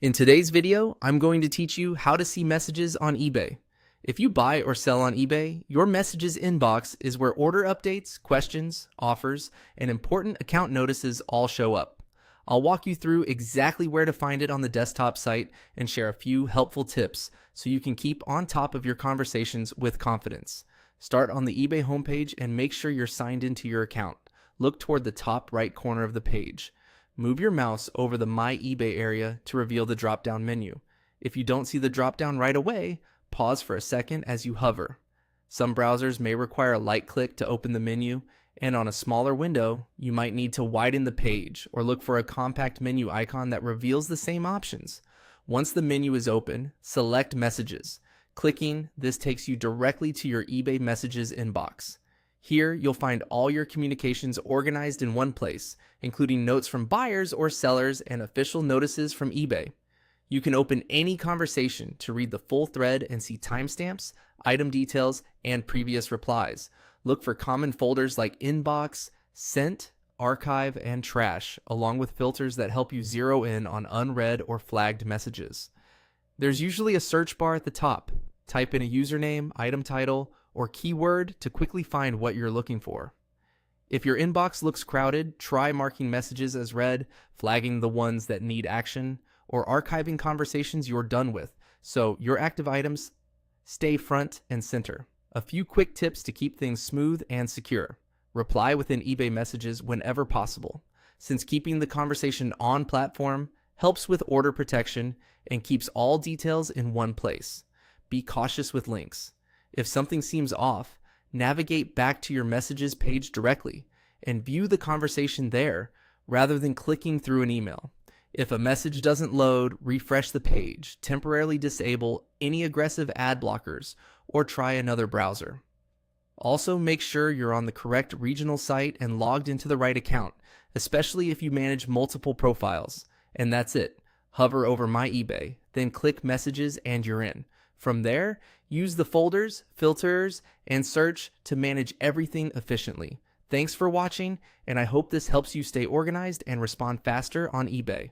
In today's video, I'm going to teach you how to see messages on eBay. If you buy or sell on eBay, your messages inbox is where order updates, questions, offers, and important account notices all show up. I'll walk you through exactly where to find it on the desktop site and share a few helpful tips so you can keep on top of your conversations with confidence. Start on the eBay homepage and make sure you're signed into your account. Look toward the top right corner of the page. Move your mouse over the My eBay area to reveal the drop-down menu. If you don't see the drop-down right away, pause for a second as you hover. Some browsers may require a light click to open the menu, and on a smaller window, you might need to widen the page or look for a compact menu icon that reveals the same options. Once the menu is open, select Messages. Clicking this takes you directly to your eBay Messages inbox. Here, you'll find all your communications organized in one place, including notes from buyers or sellers and official notices from eBay. You can open any conversation to read the full thread and see timestamps, item details, and previous replies. Look for common folders like Inbox, Sent, Archive, and Trash, along with filters that help you zero in on unread or flagged messages. There's usually a search bar at the top. Type in a username, item title, or keyword to quickly find what you're looking for. If your inbox looks crowded, try marking messages as read, flagging the ones that need action, or archiving conversations you're done with, so your active items stay front and center. A few quick tips to keep things smooth and secure. Reply within eBay messages whenever possible, since keeping the conversation on platform helps with order protection and keeps all details in one place. Be cautious with links. If something seems off, navigate back to your messages page directly and view the conversation there rather than clicking through an email. If a message doesn't load, refresh the page, temporarily disable any aggressive ad blockers, or try another browser. Also, make sure you're on the correct regional site and logged into the right account, especially if you manage multiple profiles. And that's it. Hover over My eBay, then click Messages and you're in. From there, use the folders, filters, and search to manage everything efficiently. Thanks for watching, and I hope this helps you stay organized and respond faster on eBay.